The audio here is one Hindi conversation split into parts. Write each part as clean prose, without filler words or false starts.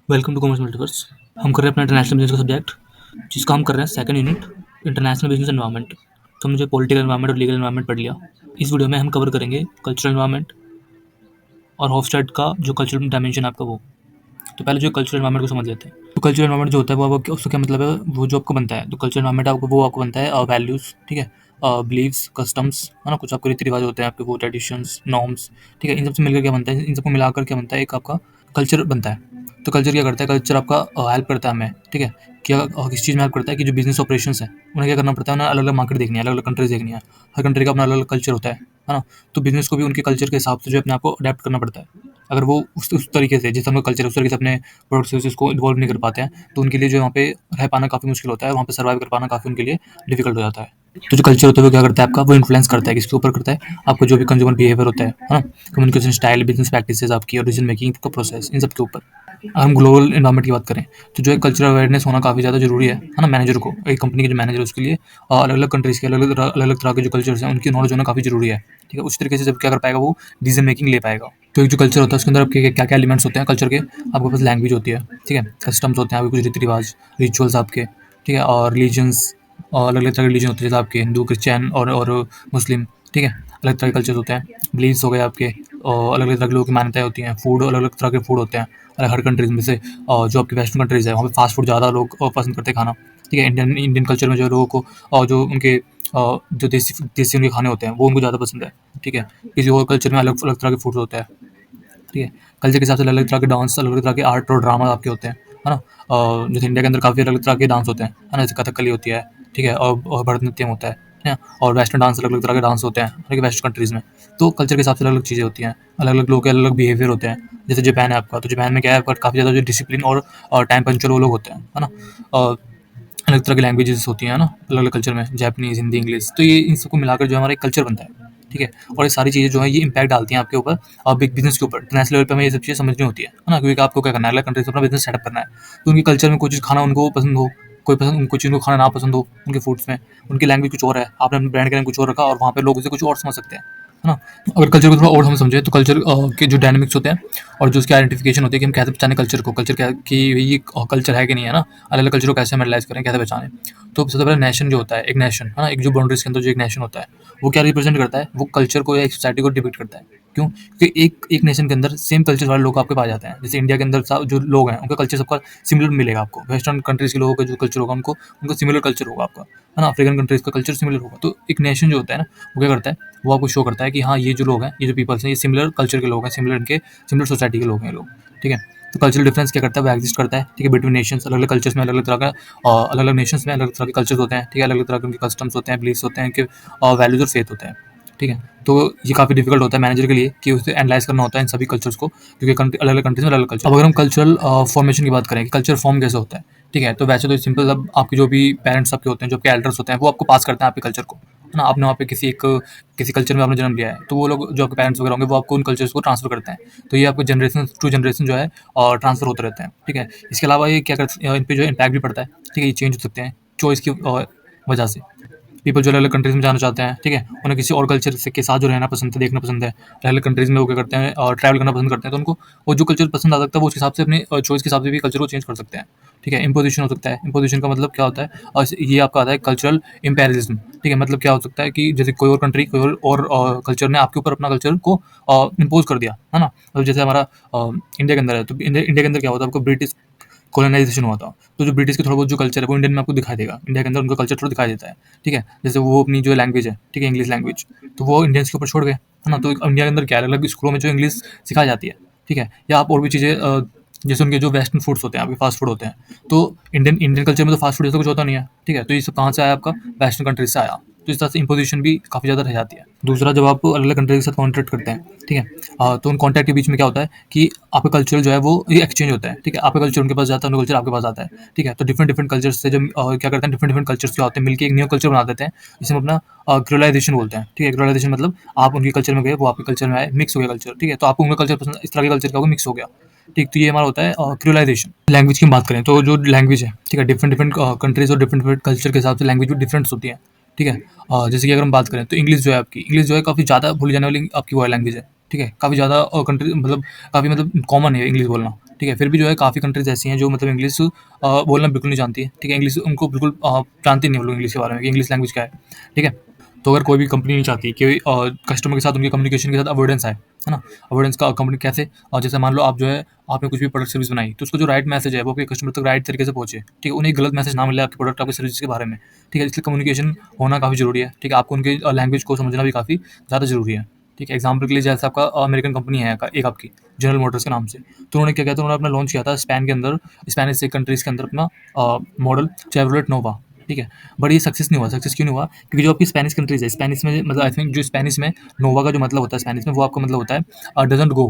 Welcome to commerce multiverse. हम कर रहे हैं अपना इंटरनेशनल बिजनेस का सब्जेक्ट, जिसका हम कर रहे हैं second unit, international business environment. तो हमने जो पॉलिटिकल एनवायरनमेंट और लीगल एनवायरनमेंट पढ़ लिया। इस वीडियो में हम कवर करेंगे कल्चरल एनवायरनमेंट और हॉफस्टाइड का जो कल्चरल डायमेंशन है आपका वो। तो पहले जो कल्चरल एनवायरनमेंट को समझ लेते हैं। तो कल्चरल एनवायरनमेंट जो होता है वो उसका क्या मतलब है, वो जो आपको बनता है। तो कल्चरल एनवायरनमेंट आपको वो आपको बनता है वैल्यूज़, ठीक है, बिलीव्स, कस्टम्स, है ना, कुछ आपके रीति रिवाज होते हैं आपके, वो ट्रेडिशंस, नॉर्म्स, ठीक है। इन सबसे मिलकर क्या बनता है, इन सबको मिलाकर क्या बनता है, एक आपका कल्चर बनता है। तो कल्चर क्या करता है, कल्चर आपका हेल्प करता है हमें, ठीक है। क्या किस चीज़ में हेल्प करता है कि जो बिजनेस ऑपरेशंस है उन्हें क्या करना पड़ता है, उन्हें अलग अलग मार्केट देखनी है, अलग अलग कंट्रीज देखनी है। हर कंट्री का अपना अलग अलग कल्चर होता है ना। तो बिजनेस को भी उनके कल्चर के हिसाब से जो है अपने आप को अडेप्ट करना पड़ता है। अगर वो उस तरीके से, जिस उनका कल्चर है उस तरीके से अपने प्रोडक्ट सर्विसेज को इन्वॉल्व नहीं कर पाते हैं, तो उनके लिए जो वहाँ पे रह पाना काफ़ी मुश्किल होता है, वहाँ पे सर्वाइव कर पाना काफ़ी उनके लिए डिफिकल्ट हो जाता है। तो जो कल्चर होता है वो क्या करता है आपका, वो इन्फ्लुएंस करता है, किसके ऊपर करता है, आपको जो भी कंज्यूमर बिहेवियर होता है ना, कम्युनिकेशन स्टाइल, बिजनेस प्रैक्टिसेस आपकी और डिसीजन मेकिंग का प्रोसेस, इन सब के ऊपर। अगर हम ग्लोबल एनवायरनमेंट की बात करें, तो जो है कल्चरल अवेयरनेस होना काफ़ी ज़्यादा जरूरी है ना। मैनेजर को, एक कंपनी के जो मैनेजर है उसके लिए अलग अलग कंट्रीज़ के अलग अलग तरह के जो कल्चर्स हैं उनकी नॉलेज होना काफ़ी जरूरी है, ठीक है। उस तरीके से जब क्या कर पाएगा, वो डिसीजन मेकिंग ले पाएगा। तो एक जो कल्चर होता है उसके अंदर आपके क्या क्या एलिमेंट्स होते हैं कल्चर के, आपके पास लैंग्वेज होती है, ठीक है, कस्टम्स होते हैं आपके, कुछ रीति रिवाज, रिचुअल्स आपके, ठीक है, और रिलीजन्स, और अलग अलग तरह के रिलीजन होते हैं, जैसे आपके हिंदू, क्रिश्चियन और मुस्लिम, ठीक है। अलग तरह के कल्चर्स होते हैं, बिलीव्स हो गए आपके, और अलग अलग तरह के लोगों की मान्यताएं होती हैं, फूड अलग अलग तरह के फूड होते हैं हर कंट्रीज में से। जो आपकी वेस्टर्न कंट्रीज है वहाँ पे फास्ट फूड ज़्यादा लोग पसंद करते हैं खाना, ठीक है। इंडियन इंडियन कल्चर में जो लोगों को जो उनके जो देसी देसी उनके खाने होते हैं वो उनको ज़्यादा पसंद है, ठीक है। किसी और कल्चर में अलग अलग तरह के फूड होता है, ठीक है। कल्चर के हिसाब से अलग अलग तरह के डांस, अलग अलग तरह के आर्ट और ड्रामा आपके होते हैं, है ना। जैसे इंडिया के अंदर काफ़ी अलग अलग तरह के डांस होते हैं, है ना, जैसे कथकली होती है, ठीक है, और भरतनाट्यम होता है ना। और वेस्टर्न डांस, अलग अलग तरह के डांस होते हैं अलग वेस्टर्न कंट्रीज़ में। तो कल्चर के हिसाब से अलग अलग चीज़ें होती हैं, अलग अलग लोगों के अलग अलग बिहेवियर होते हैं। जैसे जापान है आपका, तो जापान में क्या है, काफ़ी ज़्यादा जो डिसिप्लिन और टाइम पंचुअल वो लोग होते हैं, है ना। अलग तरह की लैंग्वेजेस होती हैं ना अलग अलग कल्चर में, जापानीज़, हिंदी, इंग्लिश। तो ये इन सबको मिलाकर जो हमारा एक कल्चर बनता है, ठीक है। और ये सारी चीज़ें जो है ये इंपैक्ट डालती हैं आपके ऊपर और बिग बिजनेस के ऊपर। इंटरनेशनल लेवल पे हमें ये सब चीज़ें समझनी होती है ना, क्योंकि आपको क्या करना है, अलग कंट्री से अपना बिजनेस सेटअप करना है। तो उनके कल्चर में कोई चीज़ खाना उनको पसंद हो, कोई पसंद उनको चीज़ को खाना ना पसंद हो, उनके फूड्स में उनकी लैंग्वेज कुछ और है, आपने अपने ब्रांड का नाम कुछ और रखा और वहाँ पे लोग उसे कुछ और समझ सकते हैं, है ना। अगर कल्चर को थोड़ा और हम समझें तो कल्चर के जो डायनामिक्स होते हैं और जो उसकी आइडेंटिफिकेशन होती है कि हम कैसे पहचाने कल्चर को, कल्चर क्या कि ये कल्चर है कि नहीं है ना, अलग अलग कल्चर को कैसे हम एनालाइज करें, कैसे पहचानें। तो सबसे पहले नेशन जो होता है, एक नेशन, है ना, एक जो बाउंड्रीज के अंदर जो एक नेशन होता है वो क्या रिप्रेजेंट करता है, वो कल्चर को या एक सोसाइटी को डिपिक्ट करता है। क्यों? क्योंकि एक एक नेशन के अंदर सेम कल्चर वाले लोग आपके पास जाते हैं। जैसे इंडिया के अंदर जो लोग हैं उनका कल्चर सबका सिमिलर मिलेगा आपको, वेस्टर्न कंट्रीज के लोगों का जो कल्चर होगा उनको उनका सिमिलर कल्चर होगा आपका, है ना। अफ्रीकन कंट्रीज का कल्चर सिमिलर होगा। तो एक नेशन जो होता है ना, वो क्या करता है, वो आपको शो करता है कि हाँ ये जो लोग हैं, ये जो पीपल्स हैं, ये सिमिलर कल्चर के लोग हैं, सिमिलर सोसाइटी के लोग हैं ये लोग, ठीक है। तो कल्चरल डिफरेंस क्या करता है, वो एग्जिस्ट करता है, ठीक है, बिटवीन नेशंस। अलग अलग कल्चर्स में अलग अलग तरह का अलग अलग नेशंस में अलग अलग तरह के कल्चर्स होते हैं, ठीक है, अलग अलग तरह के उनके कस्टम्स होते हैं, बिलीफ्स होते हैं, कि वैल्यूज और फेथ होते हैं, ठीक है। तो ये काफ़ी डिफिकल्ट होता है मैनेजर के लिए कि उसे एनालाइज करना होता है इन सभी कल्चर्स को, क्योंकि अलग अलग कंट्रीज में अलग अलग कल्चर। अब अगर हम कल्चरल फॉर्मेशन की बात करें कि कल्चर फॉर्म कैसे होता है, ठीक है, तो वैसे तो सिंपल, अब आपके जो भी पेरेंट्स आपके होते हैं, जो आपके एल्डर्स होते हैं, वो आपको पास करते हैं आपके कल्चर को, है ना। आपने वहाँ पे किसी कल्चर में आपने जन्म लिया है, तो वो लोग जो आपके पेरेंट्स वगैरह होंगे वो आपको उन कल्चर्स को ट्रांसफर करते हैं। तो ये आपको जनरेशन टू जनरेशन जो है और ट्रांसफर होते रहते हैं, ठीक है। इसके अलावा ये क्या करते हैं, इन पे जो इम्पैक्ट भी पड़ता है, ठीक है, ये चेंज हो सकते हैं चॉइस की वजह से। पीपल जो अलग अलग कंट्रीज़ में जाना चाहते हैं, ठीक है, उन्हें किसी और कल्चर से के साथ जो रहना पसंद है, देखना पसंद है, अलग अलग कंट्रीज़ में वो क्या करते हैं और ट्रैवल करना पसंद करते हैं, तो उनको वो जो कल्चर पसंद आ सकता है वो उसके हिसाब से अपने चॉइस के हिसाब से भी कल्चर को चेंज कर सकते हैं, ठीक है। इम्पोजिशन हो सकता है, इम्पोजिशन का मतलब क्या होता है, ये आपका आता है कल्चरल इम्पेरियलिज्म, ठीक है। मतलब क्या हो सकता है कि जैसे कोई और कंट्री, कोई और कल्चर ने आपके ऊपर अपना कल्चर को इम्पोज कर दिया, है ना। तो जैसे हमारा इंडिया के अंदर है, तो इंडिया के अंदर क्या होता है, आपको ब्रिटिश कॉलोनाइजेशन हुआ था, तो जो ब्रिटिश के थोड़ा बहुत जो कल्चर है वो इंडियन में आपको दिखाई देगा, इंडिया के अंदर उनका कल्चर थोड़ा दिखाई देता है, ठीक है। जैसे वो अपनी जो लैंग्वेज है, ठीक है, इंग्लिश लैंग्वेज, तो वो इंडियंस के ऊपर छोड़ गए, है ना। तो इंडिया के अंदर क्या अलग अलग स्कूलों में जो इंग्लिश सिखाई जाती है, ठीक है, या आप और भी चीज़ें जैसे उनके जो वेस्टर्न फूड्स होते हैं, आपके फास्ट फूड होते हैं, तो इंडियन इंडियन कल्चर में तो फास्ट फूड जैसा कुछ होता नहीं है, ठीक है। तो ये सब कहाँ से आया, आपका वेस्टर्न कंट्रीज से आया। तो इस तरह से इम्पोजिशन भी काफ़ी ज़्यादा रह जाती है। दूसरा, जब आप अलग अलग कंट्री के साथ कॉन्ट्रैक्ट करते हैं, ठीक है, तो उन कॉन्टैक्ट के बीच में क्या होता है कि आपका कल्चर जो है वो ये एक्सचेंज होता है, ठीक है। आपका कल्चर उनके पास जाता है, उनका कल्चर आपके पास आता है, ठीक है। तो डिफरेंट डिफरेंट कल्चर्स से जब क्या करते हैं, डिफरेंट डिफरेंट कल्चर्स क्या होते हैं, मिलकर एक न्यू कल्चर बना देते हैं, जिसे हम अपना ग्लोबलाइजेशन बोलते हैं, ठीक है। ग्लोबलाइजेशन मतलब आप उनके कल्चर में गए, वो आपके कल्चर में आए, मिक्स हो गया कल्चर, ठीक है। तो आपको उनका कल्चर पसंद, इस तरह के कल्चर का मिक्स हो गया, ठीक। तो ये हमारा होता है क्रियोलाइजेशन। लैंग्वेज की हम बात करें तो जो लैंग्वेज है, ठीक है, डिफरेंट डिफरेंट कंट्रीज और डिफरेंट डिफरेंट कल्चर के हिसाब से लैंग्वेज भी डिफरेंट्स होती है, ठीक है। जैसे कि अगर हम बात करें तो इंग्लिश जो है आपकी, इंग्लिश जो है काफ़ी ज़्यादा भूली जाने वाली आपकी वो लैंग्वेज है, ठीक है? काफ़ी ज़्यादा कंट्री मतलब काफ़ी मतलब कॉमन है इंग्लिश बोलना, ठीक है? फिर भी जो है काफ़ी कंट्रीज़ ऐसी हैं जो मतलब इंग्लिश बोलना बिल्कुल नहीं जानती है, ठीक है? इंग्लिश उनको बिल्कुल जानते नहीं वो लोग इंग्लिश के बारे में कि इंग्लिश लैंग्वेज क्या है, ठीक है? तो अगर कोई भी कंपनी नहीं चाहती कि कस्टमर के साथ उनके कम्युनिकेशन के साथ अवॉइडेंस आए, है ना? अवॉइडेंस का कंपनी कैसे जैसे मान लो आप जो है आपने कुछ भी प्रोडक्ट सर्विस बनाई, तो उसका जो राइट मैसेज है वो आपके कस्टमर तक राइट तरीके से पहुँचे, ठीक है? उन्हें गलत मैसेज ना मिले आपके प्रोडक्ट, आपकी सर्विस के बारे में, ठीक है? इसलिए कम्युनिकेशन होना काफ़ी ज़रूरी है, ठीक है? आपको उनकी लैंग्वेज को समझना भी काफ़ी ज़्यादा ज़रूरी है, ठीक है? एग्ज़ाम्पल के लिए जैसे आपका अमेरिकन कंपनी है एक आपकी, जनरल मोटर्स के नाम से, तो उन्होंने क्या किया था, उन्होंने अपना लॉन्च किया था स्पेन के अंदर, स्पेनिश से कंट्रीज़ के अंदर अपना मॉडल चेवरोलेट नोवा, ठीक है? बट ये सक्सेस नहीं हुआ, सक्सेस क्यों नहीं हुआ? क्योंकि जो आपकी स्पेनिश कंट्रीज़ है, स्पेनिश में मतलब आई थिंक जो स्पेनिश में नोवा का जो मतलब होता है स्पेनिश में, वो आपका मतलब होता है डज़न्ट गो।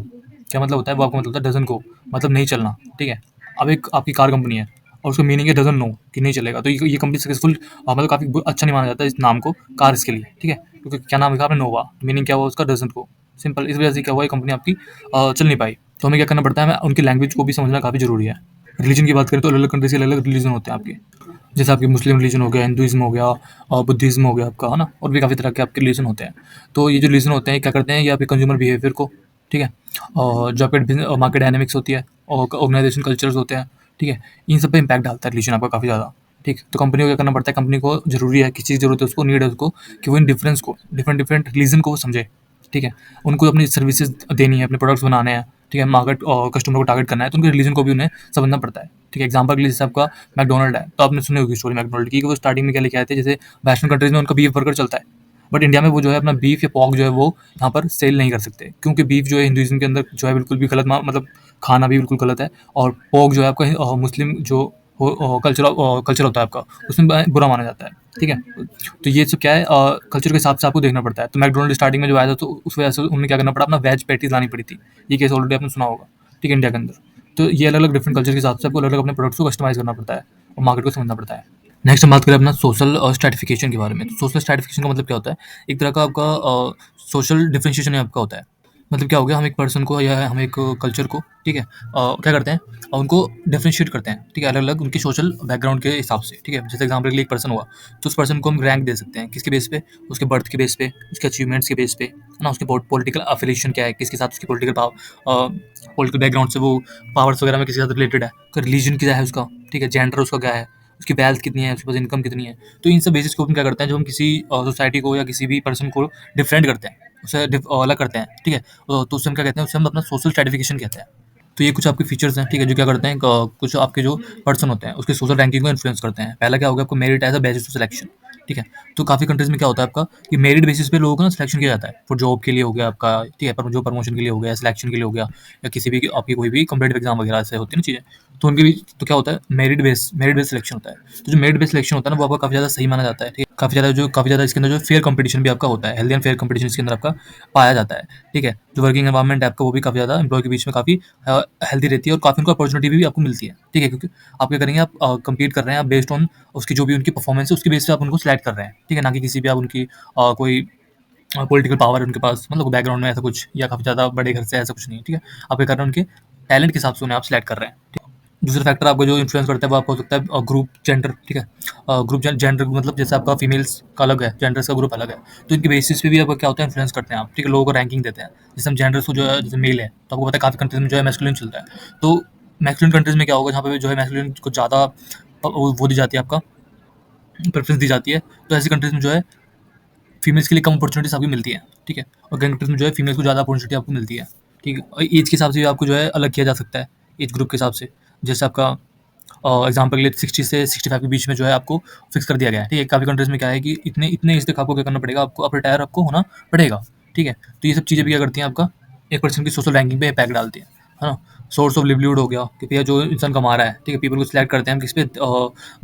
क्या मतलब होता है? वो आपका मतलब होता है डज़न्ट गो, मतलब नहीं चलना, ठीक है? अब एक आपकी कार कंपनी है और उसका मीनिंग है डज़न्ट नो कि नहीं चलेगा, तो ये कंपनी सक्सेसफुल मतलब काफ़ी अच्छा नहीं माना जाता है इस नाम को कार्स के लिए, ठीक है? क्योंकि क्या नाम लिखा आपने नोवा, मीनिंग क्या हुआ उसका डज़न्ट गो, सिंपल। इस वजह से क्या हुआ ये कंपनी आपकी चल नहीं पाई। तो हमें क्या करना पड़ता है, हमें उनकी लैंग्वेज को भी समझना काफ़ी ज़रूरी है। रिलीजन की बात करें तो अलग-अलग कंट्रीज़ के अलग-अलग रिलीजन होते हैं आपके। जैसे आपके मुस्लिम रिलीजन हो गया, हिंदुइज़्म हो गया बुद्धिज़्म हो गया आपका, है ना? और भी काफ़ी तरह के आपके रिलीजन होते हैं। तो ये जो रिलीजन होते हैं, क्या करते हैं, ये आपके कंज़्यूमर बिहेवियर को, ठीक है? और जो आपके मार्केट डायनामिक्स होती है और ऑर्गेनाइजेशन कल्चर्स होते हैं, ठीक है? इन सब पे इम्पैक्ट डालता है रिलीजन आपका काफ़ी ज़्यादा, ठीक? तो कंपनी को क्या करना पड़ता है, कंपनी को ज़रूरी है, किसी चीज़ की ज़रूरत है उसको, नीड है उसको, कि वो इन डिफरेंस को, डिफरेंट रिलीजन को वो समझे, ठीक है? उनको अपनी सर्विसेज़ देनी है, अपने प्रोडक्ट्स बनाने हैं, ठीक है? मार्केट कस्टमर को टारगेट करना है, तो उनके रिलीजन को भी उन्हें समझना पड़ता है, ठीक है? एग्जांपल के लिए जैसे आपका मैकडॉनल्ड है, तो आपने सुनी होगी स्टोरी मैकडॉनल्ड की कि वो स्टार्टिंग में क्या लेके आए थे, जैसे वेस्टर्न कंट्रीज़ में उनका बीफ बर्गर चलता है, बट इंडिया में वो जो है अपना बीफ या पॉर्क जो है वो यहाँ पर सेल नहीं कर सकते, क्योंकि बीफ जो है हिंदुइज़्म के अंदर जो है बिल्कुल भी गलत मतलब खाना भी बिल्कुल गलत है, और पोर्क जो है आपका मुस्लिम जो कल्चर होता है आपका, उसमें बुरा माना जाता है, ठीक है? तो ये सब क्या है, कल्चर के हिसाब से आपको देखना पड़ता है। तो मैकडॉनल्ड स्टार्टिंग में जो आया था, तो उस वजह से उन्हें क्या करना पड़ा, अपना वेज पैटीज़ लानी पड़ी थी। ये केस ऑलरेडी आपने सुना होगा, ठीक है, इंडिया के अंदर। तो ये अलग-अलग डिफरेंट कल्चर के हिसाब से आपको अलग-अलग अपने प्रोडक्ट्स को कस्टमाइज़ करना पड़ता है और मार्केट को समझना पड़ता है। नेक्स्ट हम बात करें अपना सोशल स्ट्रैटिफिकेशन के बारे में। तो सोशल स्ट्रैटिफिकेशन का मतलब क्या होता है? एक तरह का आपका सोशल डिफरेंशिएशन आपका होता है। मतलब क्या हो गया, हम एक पर्सन को या हम एक कल्चर को, ठीक है? क्या करते हैं, उनको डिफरेंशिएट करते हैं, ठीक है? अलग-अलग उनकी सोशल बैकग्राउंड के हिसाब से, ठीक है? जैसे एग्जांपल के लिए एक पर्सन हुआ, तो उस पर्सन को हम रैंक दे सकते हैं, किसके बेस पे? उसके बर्थ के बेस पे, उसके अचीवमेंट्स के बेस पे, है ना? उसके पॉलिटिकल अफिलिएशन क्या है, किसके साथ उसकी पॉलिटिकल बैकग्राउंड से वो पावर्स वगैरह में किसके साथ रिलेटेड है, रिलीजन क्या है उसका, ठीक है? जेंडर उसका क्या है, उसकी वेल्थ कितनी है, उसके पास इनकम कितनी है। तो इन सब बेसिस को हम क्या करते हैं, जब हम किसी सोसाइटी को या किसी भी पर्सन को डिफरेंट करते हैं, उसे अलग करते हैं, ठीक है? तो उससे हम क्या कहते हैं, उससे हम अपना सोशल स्ट्रैटिफिकेशन कहते हैं। तो ये कुछ आपके फीचर्स हैं, ठीक है, जो क्या करते हैं, कुछ आपके जो पर्सन होते हैं उसके सोशल रैंकिंग को इन्फ्लुएंस करते हैं। पहला क्या होगा, आपको merit as a basis to selection, ठीक है? तो काफ़ी कंट्रीज में क्या होता है आपका कि मेरिट बेसिस पे लोगों का ना सिलेक्शन किया जाता है, फॉर जॉब के लिए हो गया आपका, ठीक है, पर जो प्रमोशन के लिए हो गया, सिलेक्शन के लिए हो गया, या किसी भी आपकी कोई भी कॉम्पिटेटिव एग्जाम वगैरह से होती है ना चीज़ें, तो उनके भी तो क्या होता है, मेरिट बेस सिलेक्शन होता है। तो जो मेरिट बेस सिलेक्शन होता है ना, वो आपका काफ़ी ज़्यादा सही माना जाता है, ठीक है? काफ़ी ज़्यादा इसके अंदर जो फेयर कंपटीशन भी आपका होता है, हेल्दी एंड फेयर कंपटीशन इसके अंदर आपका पाया जाता है, ठीक है? जो वर्किंग एनवायरनमेंट है आपका, वो भी काफ़ी ज़्यादा एम्प्लॉय के बीच में काफ़ी हेल्दी रहती है और काफ़ी उनको अपॉर्चुनिटी भी आपको मिलती है, ठीक है? क्योंकि आप क्या करेंगे, आप कम्पीट कर रहे हैं, आप बेस्ड ऑन उसकी जो भी उनकी परफॉर्मेंस है उसके बेस पे आप उनको सिलेक्ट कर रहे हैं, ठीक है? ना कि किसी भी आप उनकी कोई पॉलिटिकल पावर है उनके पास, मतलब बैकग्राउंड में ऐसा कुछ या काफ़ी ज़्यादा बड़े घर से, ऐसा कुछ नहीं है, ठीक है? आप क्या कर रहे हैं, उनके टैलेंट के हिसाब से उन्हें आप सिलेक्ट कर रहे हैं, ठीक है? दूसरा फैक्टर आपको जो इन्फ्लुएंस करता है वो आपको हो सकता है ग्रुप जेंडर, ठीक है? ग्रुप जेंडर मतलब जैसे आपका फीमेल्स का अलग है, जेंडर्स का ग्रुप अलग है, तो इनके बेसिस पे भी आपका क्या होता है, इन्फ्लुएंस करते हैं आप, ठीक है? लोगों को रैंकिंग देते हैं। जैसे हम जेंडर्स को जो है, जैसे मेल है, तो आपको पता है काफ़ी कंट्रीज में जो है मैस्कुलिन चलता है, तो मैस्कुलिन कंट्रीज में क्या होगा, जहाँ पे जो है मैस्कुलिन को ज़्यादा वो दी जाती है, आपका प्रेफरेंस दी जाती है, तो ऐसी कंट्रीज में जो है फीमेल्स के लिए कम अपॉर्चुनिटीज़ आपको मिलती है, ठीक है? और कंट्रीज़ में जो है फीमेल्स को ज़्यादा अपॉर्चुनिटी आपको मिलती है, ठीक है? और एज के हिसाब से भी आपको जो है अलग किया जा सकता है, एज ग्रुप के हिसाब से। जैसे आपका एग्ज़ाम्पल के लिए 60 से 65 के बीच में जो है आपको फिक्स कर दिया गया है, ठीक है? काफ़ी कंट्रीज़ में क्या है कि इतने इतने एज तक आपको क्या करना पड़ेगा, आपको अब रिटायर आपको होना पड़ेगा, ठीक है? तो ये सब चीज़ें भी क्या करती हैं, आपका एक पर्सन की सोशल रैंकिंग पे इम्पैक्ट डालती है ना? सोर्स ऑफ लिवलीहुड हो गया कि भैया जो इंसान कमा रहा है, ठीक है? पीपल को सिलेक्ट करते हैं हम किस पे,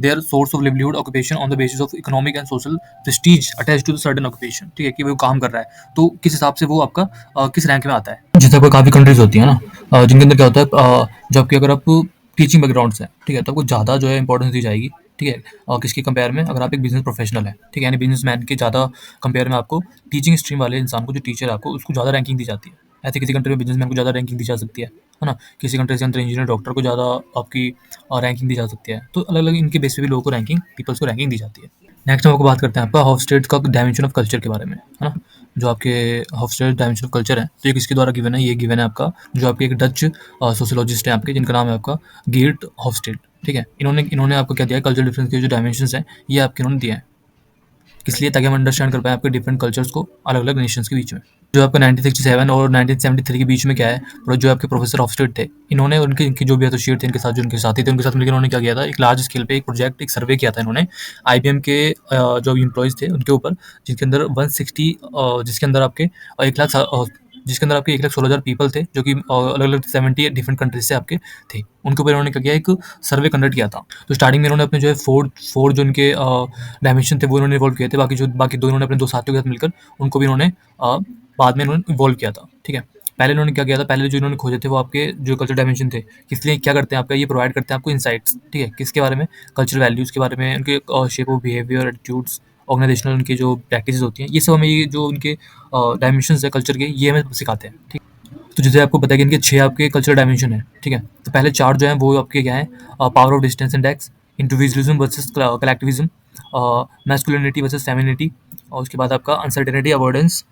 their source of livelihood occupation on the basis of economic and social prestige attached to the certain occupation, ठीक है? कि वो काम कर रहा है, तो किस हिसाब से वो आपका किस रैंक में आता है। जैसे आपको काफ़ी कंट्रीज होती है ना, जिनके अंदर क्या होता है, जब कि अगर आप टीचिंग बैकग्राउंड से हैं, ठीक है, तो आपको ज़्यादा जो है इंपॉर्टेंस दी जाएगी, ठीक है? किसके कंपेयर में, अगर आप एक बिजनेस प्रोफेशनल हैं, ठीक है, यानी बिजनेसमैन के ज़्यादा कंपेयर में आपको टीचिंग स्ट्रीम वाले इंसान को, जो टीचर है आपको, उसको ज़्यादा रैंकिंग दी जाती है। ऐसे किसी कंट्री में बिजनेसमैन को ज़्यादा रैंकिंग दी जा सकती है ना? किसी कंट्री के अंदर इंजीनियर डॉक्टर को ज़्यादा आपकी रैंकिंग दी जा सकती है। तो अलग अलग इनके बेस पे भी लोगों को रैंकिंग, पीपल्स को रैंकिंग दी जाती है। नेक्स्ट हम आपको बात करते हैं आपका हॉफस्टेड का डायमेंशन ऑफ कल्चर के बारे में, है ना? जो आपके हॉफस्टेड डायमेंशन ऑफ कल्चर है, तो ये किसके द्वारा गिवन है? ये गिवन है आपका जो आपके एक डच सोशियोलॉजिस्ट हैं आपके, जिनका नाम है आपका गेर्ट हॉफस्टेड, ठीक है? इन्होंने इन्होंने आपको क्या दिया है? कल्चरल डिफरेंस के जो डायमेंशंस हैं, ये आपके इन्होंने दिए हैं। किस लिए? ताकि हम अंडरस्टैंड कर पाएँ आपके डिफरेंट कल्चर्स को अलग-अलग नेशंस के बीच में। जो आपका 1967 और 1973 के बीच में क्या है, जो आपके प्रोफेसर हॉफस्टेड थे, इन्होंने उनके इनके जो भी एसोसिएट थे, इनके साथ जो उनके साथी थे, उनके साथ मिलकर इन्होंने क्या किया था? एक लार्ज स्केल पे एक प्रोजेक्ट, एक सर्वे किया था इन्होंने आईबीएम के जो एम्प्लॉइज़ थे उनके ऊपर, जिसके अंदर 160 जिसके अंदर आपके 1 लाख जिसके अंदर आपके 1,16,000 पीपल थे, जो कि अलग-अलग 70 डिफरेंट कंट्रीज़ से आपके थे। उनके ऊपर इन्होंने क्या किया? एक सर्वे कंडक्ट किया था। तो स्टार्टिंग में इन्होंने अपने जो है 4 जो इनके डायमेंशन थे वो इन्होंने इवॉल्व किए थे। बाकी 2 इन्होंने अपने 2 साथियों के साथ मिलकर उनको भी इन्होंने बाद में इन्होंने इवॉल्व किया था, ठीक है? पहले इन्होंने क्या किया था? पहले जो इन्होंने खोजे थे वो आपके जो कल्चरल डायमेंशन थे, किस लिए क्या करते हैं आपका? ये प्रोवाइड करते हैं आपको इनसाइट्स, ठीक है? किसके बारे में? कल्चरल वैल्यूज़ के बारे में, उनके shape of behaviour, attitudes, organisational उनकी जो प्रैक्टिसेस होती हैं, ये सब हमें ये जो उनके डायमेंशंस है कल्चर के, ये हमें सिखाते हैं, ठीक? तो जैसे आपको पता है कि इनके 6 आपके कल्चरल डायमेंशन है, ठीक है? तो पहले 4 जो हैं वो आपके क्या हैं? Power of distance index, individualism versus collectivism, masculinity versus femininity, और उसके बाद आपका अनसर्टेनिटी अवॉइडेंस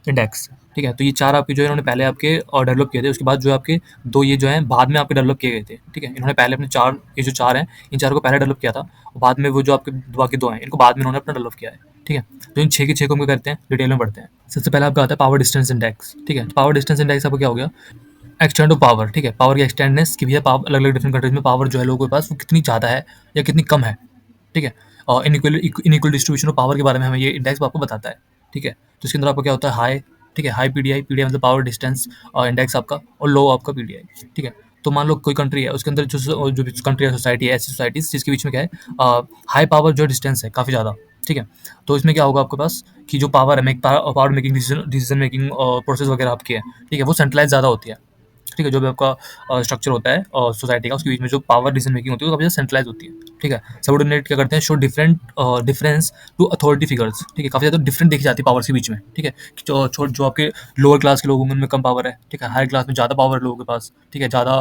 इंडेक्स, ठीक है? तो ये 4 आपके जो है इन्होंने पहले आपके डेवलप किए थे, उसके बाद जो आपके 2 ये जो हैं बाद में आपके डेवलप किए गए थे, ठीक है? इन्होंने पहले अपने 4 ये जो 4 हैं, इन 4 को पहले डेवलप किया था और बाद में वो जो आपके बाकी 2 हैं, इनको बाद में इन्होंने अपना डेवलप किया है, ठीक है? तो इन 6 के 6 को हम क्या करते हैं? डिटेल में पढ़ते हैं। सबसे पहले आपका आता है पावर डिस्टेंस इंडेक्स, ठीक है? पावर डिस्टेंस इंडेक्स आपका क्या हो गया? एक्सटेंड ऑफ पावर, ठीक है? पावर की एक्सटेंडनेस कि भैया पावर अलग-अलग डिफरेंट कंट्रीज़ में पावर जो है लोगों के पास वो कितनी ज़्यादा है या कितनी कम है, ठीक है? इनइक्वल डिस्ट्रीब्यूशन ऑफ पावर के बारे में हमें ये इंडेक्स आपको बताता है, ठीक है? तो इसके अंदर आपका क्या होता है? हाई, ठीक है? हाई पीडीआई, पीडीआई मतलब पावर डिस्टेंस इंडेक्स आपका, और लो आपका पीडीआई, ठीक है? तो मान लो कोई कंट्री है, उसके अंदर जो भी कंट्री या सोसाइटी है, ऐसी सोसाइटीज़ जिसके बीच में क्या है? हाई पावर जो डिस्टेंस है काफ़ी ज़्यादा, ठीक है? तो इसमें क्या होगा आपके पास कि जो पावर है power making decision making process वगैरह आपकी है, ठीक है? वो सेंट्रलाइज़ ज़्यादा होती है, ठीक है? जो भी आपका स्ट्रक्चर होता है सोसाइटी का, उसके बीच में जो पावर डिसीजन मेकिंग होती है वो काफ़ी सेंट्रलाइज होती है, ठीक है? सबऑर्डिनेट क्या करते हैं? Show difference to authority figures, ठीक है? काफ़ी ज़्यादा डिफरेंट देखी जाती है पावर्स के बीच में, ठीक है? कि जो आपके लोअर क्लास के लोग होंगे उनमें कम पावर है, ठीक है? हायर क्लास में ज़्यादा पावर है लोगों के पास, ठीक है? ज़्यादा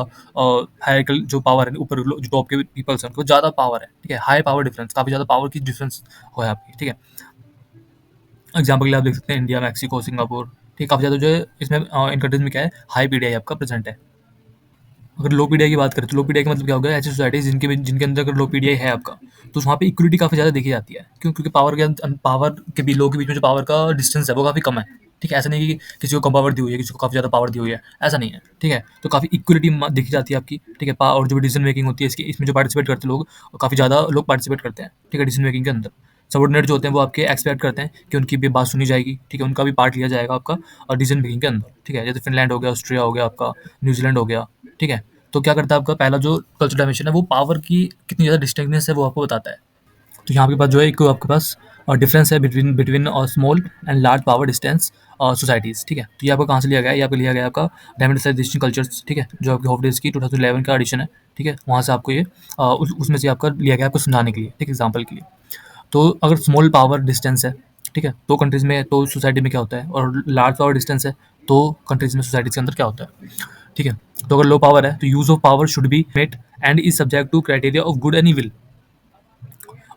हायर जो पावर है ऊपर जो टॉप के पीपल्स हैं उनको ज़्यादा पावर है, ठीक है? हाई पावर डिफरेंस, काफ़ी ज़्यादा पावर की डिफरेंस हो है आपकी, ठीक है? एग्जाम्पल के लिए आप देख सकते हैं इंडिया, मैक्सिको, सिंगापुर, ठीक है? काफ़ी ज़्यादा जो है इसमें इन कंट्रीज में क्या है? हाई पीडीआई आपका प्रेजेंट है। अगर लो पीडीआई की बात करें तो लो पीडीआई का मतलब क्या होगा? ऐसी सोसाइटीज़ जिनके अंदर अगर लो पीडीआई है आपका, तो वहाँ पे इक्वलिटी काफ़ी ज़्यादा देखी जाती है। क्यों? क्योंकि पावर के भी लोगों के बीच में जो पावर का डिस्टेंस है वो काफ़ी कम है। ठीक है? ऐसा नहीं है कि किसी को कम पावर दी हुई है, किसी को काफ़ी ज़्यादा पावर दी हुई है, ऐसा नहीं है। ठीक है? तो काफ़ी इक्वलिटी देखी जाती है आपकी, ठीक है? और जो भी डिसीजन मेकिंग होती है इसमें जो पार्टिसिपेट करते हैं लोग, काफ़ी ज़्यादा लोग पार्टिसिपेट करते हैं, ठीक है? डिसीजन मेकिंग के अंदर। सबऑर्डिनेट जो होते हैं वो आपके एक्सपेक्ट करते हैं कि उनकी भी बात सुनी जाएगी, ठीक है? उनका भी पार्ट लिया जाएगा आपका और डिसीजन मेकिंग के अंदर, ठीक है? जैसे फिनलैंड हो गया, ऑस्ट्रिया हो गया आपका, न्यूज़ीलैंड हो गया, ठीक है? तो क्या करता है आपका पहला जो कल्चरल डायमेंशन है वो पावर की कितनी ज़्यादा डिस्टिंक्टनेस है वो आपको बताता है। तो यहाँ आपके पास जो है एक आपके पास डिफरेंस है between between small and large power distance societies, ठीक है? तो ये आपका कहाँ से लिया गया है? ये आपको लिया गया है आपका डायमेंशनलाइजेशन कल्चर्स, ठीक है? जो आपके हॉफडेज की 2011 का एडिशन है, ठीक है? वहाँ से आपको ये उसमें से आपका लिया गया है आपको समझाने के लिए, ठीक है? एग्जाम्पल के लिए। तो अगर स्मॉल पावर डिस्टेंस है, ठीक है? तो कंट्रीज़ में तो सोसाइटी में क्या होता है, और लार्ज पावर डिस्टेंस है तो कंट्रीज़ में सोसाइटीज़ के अंदर क्या होता है, ठीक है? तो अगर लो पावर है तो use of power should be met and is subject to criteria of good and evil,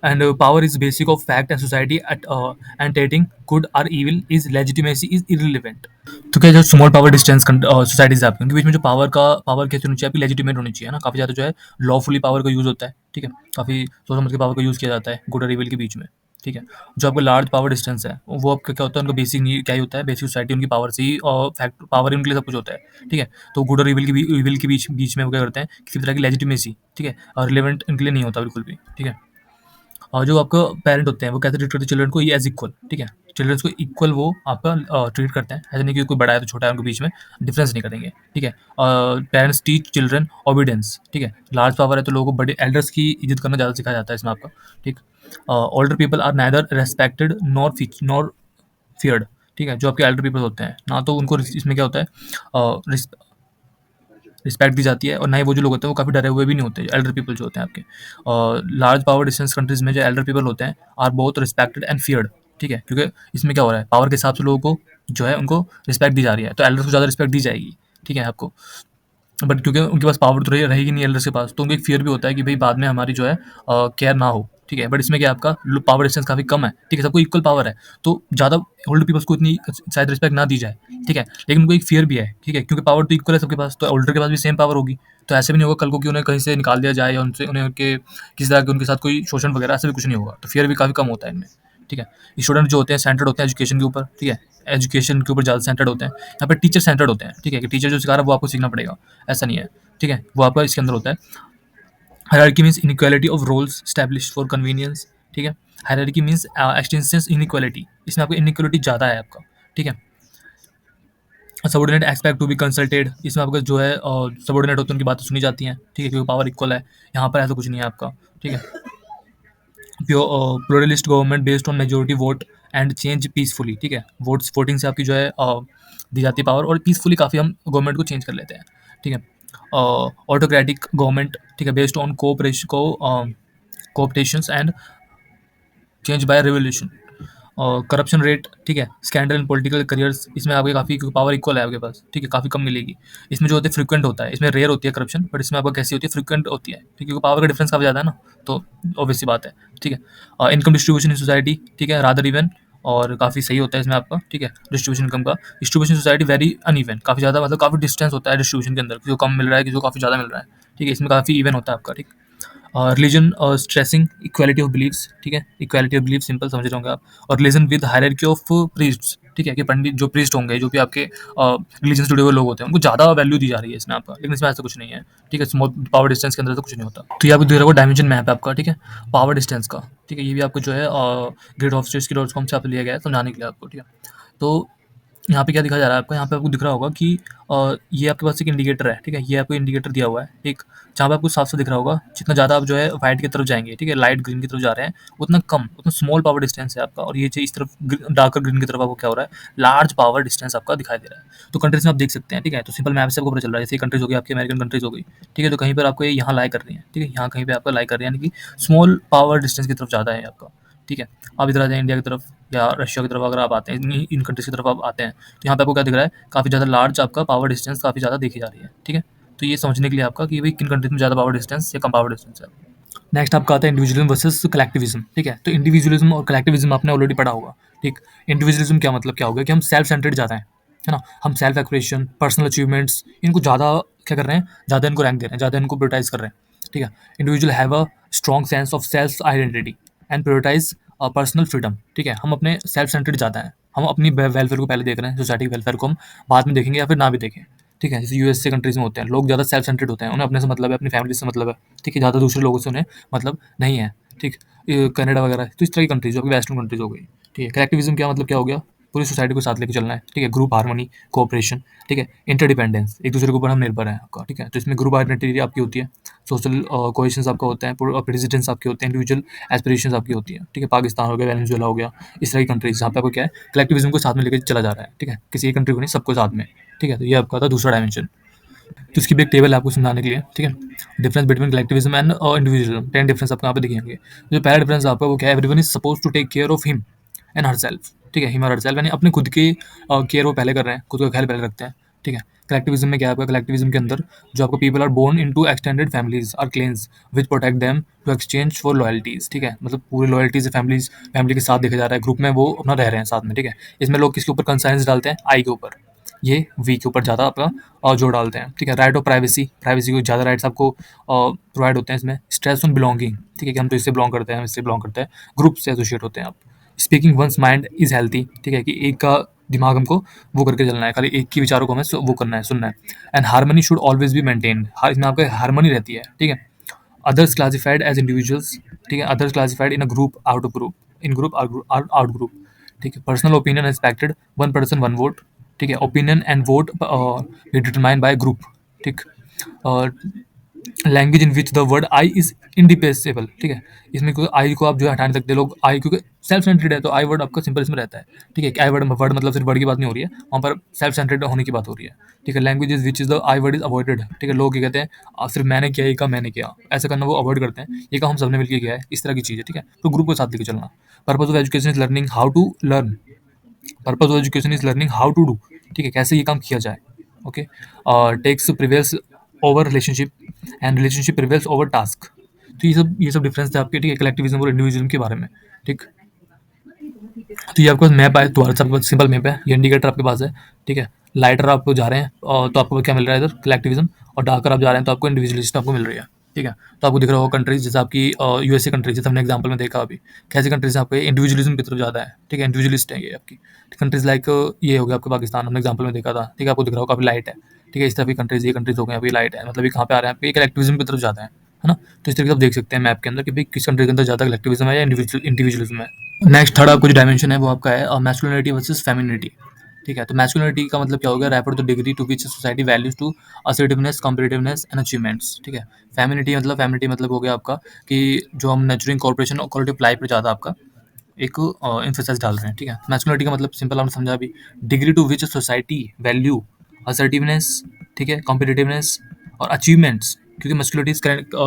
and power is basic of fact and society and stating good or evil is legitimacy is irrelevant. तो क्या जो स्मॉल पावर डिस्टेंस सोसाइटीज है आपकी, उनके बीच में जो पावर कैसे होनी चाहिए आपकी? लेजिटिमेट होनी चाहिए ना? काफ़ी ज़्यादा जो है लॉफुली पावर का यूज़ होता है, ठीक है? काफ़ी सोच समझ के पावर का यूज़ किया जाता है गुड और इविल के बीच में, ठीक है? जो आपका लार्ज पावर डिस्टेंस है वो आपका क्या होता है? उनका बेसिक नीड क्या ही होता है? बेसिक सोसाइटी उनकी पावर से ही और फैक्ट पावर उनके लिए सब कुछ होता है, ठीक है? तो गुड और इविल के बीच बीच में वो क्या करते हैं? किसी तरह की लेजिटिमेसी, ठीक है? और रिलेवेंट उनके लिए नहीं होता बिल्कुल भी, ठीक है? और जो आपका पेरेंट होते हैं वो कैसे ट्रीट करते हैं चिल्ड्रन को? ये एज इक्वल, ठीक है? चिल्ड्रन को इक्वल वो आपका ट्रीट करते हैं, ऐसा नहीं कि कोई बड़ा है तो छोटा है, उनके बीच में डिफरेंस नहीं करेंगे, ठीक है? पेरेंट्स टीच चिल्ड्रन ओबीडियंस, ठीक है? लार्ज पावर है तो लोगों को बड़े एल्डर्स की इज्जत करना ज़्यादा सिखाया जाता है इसमें आपका, ठीक? Older people are neither respected nor feared, ठीक है? जो आपके एल्डर पीपल होते हैं ना तो उनको इसमें क्या होता है? रिस्पेक्ट दी जाती है, और ना ही वो जो लोग होते हैं वो काफ़ी डरे हुए भी नहीं होते एल्डर पीपल जो होते हैं आपके। और लार्ज पावर डिस्टेंस कंट्रीज़ में जो एल्डर पीपल होते हैं are both respected and feared, ठीक है? क्योंकि इसमें क्या हो रहा है, पावर के हिसाब से लोगों को जो है उनको रिस्पेक्ट दी जा रही है, तो एल्डर्स को ज़्यादा रिस्पेक्ट दी जाएगी, ठीक है आपको? बट क्योंकि उनके पास पावर तो रहेगी नहीं एल्डर्स के पास, तो उनको एक फियर भी होता है कि भाई बाद में हमारी जो है केयर ना हो, ठीक है, बट इसमें क्या है आपका पावर डिस्टेंस काफ़ी कम है, ठीक है, सबको इक्वल पावर है, तो ज़्यादा ओल्डर पीपल्स को इतनी शायद रिस्पेक्ट ना दी जाए, ठीक है, लेकिन उनको एक फियर भी है, ठीक है, क्योंकि पावर तो इक्वल है सबके पास, तो ओल्डर के पास भी सेम पावर होगी, तो ऐसे भी नहीं होगा कल को कि उन्हें कहीं से निकाल दिया जाए या उनसे उन्हें उनके किसी तरह के उनके साथ कोई शोषण वगैरह ऐसा भी कुछ नहीं होगा, तो फियर भी काफ़ी कम होता है इनमें, ठीक है। स्टूडेंट जो होते हैं सेंटर्ड होते हैं एजुकेशन के ऊपर, ठीक है, एजुकेशन के ऊपर ज़्यादा सेंटर्ड होते हैं, यहाँ पर टीचर सेंटर्ड होते हैं, ठीक है, कि टीचर जो सिखा रहा है वो आपको सीखना पड़ेगा, ऐसा नहीं है, ठीक है, वो आपका इसके अंदर होता है। Hierarchy means inequality of roles established for convenience, ठीक है। हायरार्की मीन्स एक्सटेंसेस इनइक्वालिटी, इसमें आपको इनइक्वालिटी ज़्यादा है आपका, ठीक है। Subordinate expect to be consulted, इसमें आपका जो है सबॉर्डिनेट होते हैं उनकी बातें सुनी जाती हैं, ठीक है, क्योंकि पावर इक्वल है, यहाँ पर ऐसा कुछ नहीं है आपका, ठीक है। Pluralist government based on majority vote and change peacefully, ठीक है, वोटिंग से आपकी जो है दी जाती है पावर, और पीसफुली काफ़ी हम गवर्नमेंट को चेंज कर लेते हैं, ठीक है। ऑटोक्रेटिक गवर्नमेंट, ठीक है, based on cooperations and change by revolution. और करप्शन रेट, ठीक है, स्कैंडल इन पॉलिटिकल करियर्स, इसमें आपके काफ़ी पावर इक्वल है आपके पास, ठीक है, काफ़ी कम मिलेगी। इसमें जो होते हैं फ्रिक्वेंट होता है, इसमें रेयर होती है करप्शन, बट इसमें आपको कैसी होती है फ्रिक्वेंट होती है, ठीक है, क्योंकि पावर का डिफरेंस काफ़ी ज़्यादा है ना, तो ऑब्वियस सी बात है, ठीक है। इनकम डिस्ट्रीब्यूशन इन सोसाइटी, ठीक है, रादर इवन, और काफ़ी सही होता है इसमें आपका, ठीक है, डिस्ट्रीब्यूशन इनकम का। डिस्ट्रीब्यूशन सोसाइटी वेरी अनइवन, काफ़ी ज़्यादा मतलब काफ़ी डिस्टेंस होता है डिस्ट्रीब्यूशन के अंदर, किसी को कम मिल रहा है, किसी को काफ़ी ज़्यादा मिल रहा है, ठीक है, इसमें काफ़ी इवन होता है आपका, ठीक। Religion stressing equality of believes, ठीक है, इक्वालिटी ऑफ बिलीफ सिंपल समझ रहे होंगे आप। और religion with hierarchy of priests, ठीक है, कि पंडित जो प्रीस्ट होंगे, जो भी आपके रिलीजन से जुड़े हुए लोग होते हैं, उनको ज़्यादा वैल्यू दी जा रही है इसमें आपका, लेकिन इसमें ऐसा कुछ नहीं है, ठीक है, स्मॉल पावर डिस्टेंस के अंदर तो कुछ नहीं होता। तो ये आपको दिख रहा होगा डायमेंशन मैप है आपका, ठीक है, पावर डिस्टेंस का, ठीक है, ये भी आपको जो है ग्रिड ऑफ स्टेट्स की डॉट कॉम से आप लिया गया है समझाने के लिए आपको, ठीक है। तो यहाँ पे क्या दिखाया जा रहा है आपको, यहाँ पे आपको दिख रहा होगा कि ये आपके पास एक इंडिकेटर है, ठीक है, ये आपको इंडिकेटर दिया हुआ है, एक जहाँ पे आपको साफ साफ दिख रहा होगा, जितना ज़्यादा आप जो है वाइट की तरफ जाएंगे, ठीक है, लाइट ग्रीन की तरफ जा रहे हैं, उतना कम उतना स्मॉल पावर डिस्टेंस है आपका, और ये जो इस तरफ डार्कर ग्रीन की तरफ आपको क्या हो रहा है, लार्ज पावर डिस्टेंस आपका दिखाई दे रहा है। तो कंट्रीज में आप देख सकते हैं, ठीक है, तो सिंपल मैप से आपको पता चल रहा है, जैसे कंट्रीज हो गई आपकी अमेरिकन कंट्रीज हो गई, ठीक है, तो कहीं पर आपको ये यहाँ लाई कर रही है, ठीक है, यहाँ कहीं पर आपका लाई कर रही है, यानी कि स्मॉल पावर डिस्टेंस की तरफ ज़्यादा है आपका, ठीक है। आप इधर आ जाए इंडिया की तरफ या रशिया की तरफ अगर आप आते हैं, इन कंट्रीज की तरफ आप आते हैं, तो यहाँ पे आपको क्या दिख रहा है, काफ़ी ज़्यादा लार्ज आपका पावर डिस्टेंस काफ़ी ज़्यादा देखी जा रही है, ठीक है। तो ये समझने के लिए आपका कि भाई किन कंट्रीज में ज़्यादा पावर डिस्टेंस या कम पावर डिस्टेंस है। नेक्स्ट आपका आता है इंडिविजुअलिज्म वर्सेस कलेक्टिविज्म, ठीक है, तो इंडिविजुअलिज्म और कलेक्टिविज्म आपने ऑलरेडी पढ़ा होगा, ठीक। इंडिविजुअलिज्म क्या मतलब क्या होगा कि हम सेल्फ सेंटर्ड ज़्यादा है ना, हम सेल्फ एक्सप्रेशन पर्सनल अचीवमेंट्स इनको ज़्यादा क्या कर रहे हैं, ज़्यादा इनको रैंक दे रहे हैं, ज़्यादा इनको प्रायोरिटाइज कर रहे हैं, ठीक है। Individual have a strong sense of self identity and prioritise personal freedom, ठीक है, हम अपने सेल्फ सेंटर्ड ज़्यादा हैं, हम अपनी वेलफेयर को पहले देख रहे हैं, सोसाइटी के वेलफेयर को हम बाद में देखेंगे या फिर ना भी देखें, ठीक है। जैसे यूएसए कंट्रीज में होते हैं लोग ज़्यादा सेल्फ सेंटर्ड होते हैं, उन्हें अपने से मतलब है, अपनी फैमिली से मतलब है, ठीक है, ज़्यादा दूसरे लोगों से उन्हें मतलब नहीं है, ठीक। कनाडा वगैरह, तो इस तरह की कंट्रीज जो कि वेस्टर्न कंट्रीज हो गई, ठीक है। कलेक्टिविज्म क्या मतलब क्या हो गया, पूरी सोसाइटी को साथ लेकर चलना है, ठीक है, ग्रुप हार्मनी कोऑपरेशन, ठीक है, इंटरडिपेंडेंस, एक दूसरे के ऊपर हम निर्भर हैं आपका, ठीक है। तो इसमें ग्रुप आइडेंटिटी आपकी होती है, सोशल कोहेशन आपका होता है, प्रेसिडेंट्स आपके होते हैं, इंडिविजुअल एस्पिरेशंस आपकी होती है, ठीक है। पाकिस्तान हो गया, वेनेजुएला हो गया, इस तरह की कंट्रीज जहाँ पे आपको क्या है कलेक्टिविज्म को साथ में लेकर चला जा रहा है, ठीक है, किसी एक कंट्री को नहीं सबको साथ में, ठीक है। तो ये आपका था दूसरा डायमेंशन। तो इसकी भी एक टेबल है आपको समझाने के लिए, ठीक है। Difference between collectivism and individualism, 10 difference आपको यहाँ पे दिखेंगे। जो पहला डिफरेंस आपका वो क्या है, everyone is suppose to take care of him and herself, ठीक है, हिम और हरसेल्फ, यानी अपने खुद की केयर वो पहले कर रहे हैं, खुद का ख्याल पहले रखते हैं, ठीक है। कलेक्टिविज्म में क्या है आपका, कलेक्टिविज्म के अंदर जो आपको people are born into extended families are clans which protect them to exchange for loyalties, ठीक है, मतलब पूरी लॉयल्टीज फैमिली के साथ देखा जा रहा है, ग्रुप में वो अपना रह रहे हैं साथ में, ठीक है। इसमें लोग किसके ऊपर कंसाइंस डालते हैं, आई के ऊपर, ये वी के ऊपर ज़्यादा आपका जोर डालते हैं, ठीक है। राइट ऑफ प्राइवेसी, प्राइवेसी को ज़्यादा राइट्स आपको प्रोवाइड होते हैं इसमें। स्ट्रेस ऑन बिलोंगिंग, ठीक है, कि हम तो इससे बिलोंग करते हैं, हम इससे बिलोंग करते हैं, ग्रुप से एसोसिएट होते हैं आप। Speaking once mind is healthy, ठीक है, कि एक का दिमाग हमको वो करके चलना है, खाली एक की विचारों को हमें वो करना है, सुनना है। And harmony should always be maintained, हर इसमें आपका हारमोनी रहती है, ठीक है। अदर्स क्लासिफाइड एज इंडिविजुअल्स, ठीक है, others classified in a group out of group, in group out group, ठीक है। Personal opinion respected, one person one vote, ठीक है। Opinion and vote determined by group, ठीक। Language in which the word I is indispensable, ठीक है, इसमें क्योंकि आई को आप जो है हटा नहीं सकते लोग, आई क्योंकि सेल्फ सेंटर्ड है, तो आई वर्ड आपका सिंपल इसमें रहता है, ठीक है। आई वर्ड मतलब सिर्फ वर्ड की बात नहीं हो रही है, वहाँ पर सेल्फ सेंटर्ड होने की बात हो रही है, ठीक है। Language is which is the I word is avoided, ठीक है, लोग ये कहते हैं सिर्फ मैंने किया, ये काम मैंने किया, ऐसा करना वो अवॉइड करते हैं, ये काम हम सबने मिलकर किया है, इस तरह की चीज़ है, ठीक है। तो ग्रुप को साथ लेकर चलना। Purpose of education is learning how to learn, purpose of education is learning how to do, ठीक है, कैसे ये काम किया जाए, ओके। टेक्स prevails over relationship and relationship prevails over task, तो ये सब डिफरेंस थे आपके, ठीक है, कलेक्टिविज्म और इंडिविजुअलिज्म के बारे में, ठीक। तो ये आपके पास मैप आए, तुम्हारे आपके पास सिंपल मैप है, ये इंडिकेटर आपके पास है, ठीक है। लाइटर आप जा रहे हैं और तो आपको क्या मिल रहा है इधर, कलेक्टिविज्म, और डार्कर आप जा रहे हैं तो आपको इंडिविजुअलिस्ट आपको मिल रही है, ठीक है। तो आपको दिख रहा होगा कंट्रीज, जैसे आपकी यूएसए कंट्रीज, जैसे हमने एग्जांपल में देखा अभी, कैसी कंट्रीज आपको इंडिविजुअलिज्म की तरफ ज़्यादा है, ठीक है, इंडिविजुअलिस्ट है ये आपकी कंट्रीज। लाइक ये हो गया आपका पाकिस्तान, हमने एग्जांपल में देखा था, ठीक है, आपको दिख रहा होगा काफी लाइट है, ठीक है। इस तरह की कंट्रीज, ये कंट्रीज हो गए अभी लाइट है, मतलब ये कहाँ पे आ रहे हैं आपके कलेक्टिविज्म की तरफ ज़्यादा है ना। तो इस तरीके से आप देख सकते हैं मैप के अंदर कि भाई किस कंट्री के अंदर ज़्यादा कलेक्टिविज्म है या इंडिविजुअलिज्म है। नेक्स्ट थर्ड आपको जो डायमेंशन है वो आपका है मैस्कुलिनिटी वर्सेस फेमिनिटी, ठीक है। तो मैस्कुलिनिटी का मतलब क्या हो गया, refer to degree to which society values to assertiveness, competitiveness and achievements, ठीक है। फेमिनिटी मतलब हो गया आपका कि जो हम नेचुरिंग कॉर्पोरेशन और क्वालिटी ऑफ लाइफ पे ज़्यादा आपका एक एम्फेसाइज डाल रहे हैं, ठीक है। मैस्कुलिनिटी का मतलब सिंपल आपने समझा अभी, degree to which society value assertiveness, ठीक है, कॉम्पिटिटिवनेस और अचीवमेंट्स, क्योंकि मस्कुलिटीज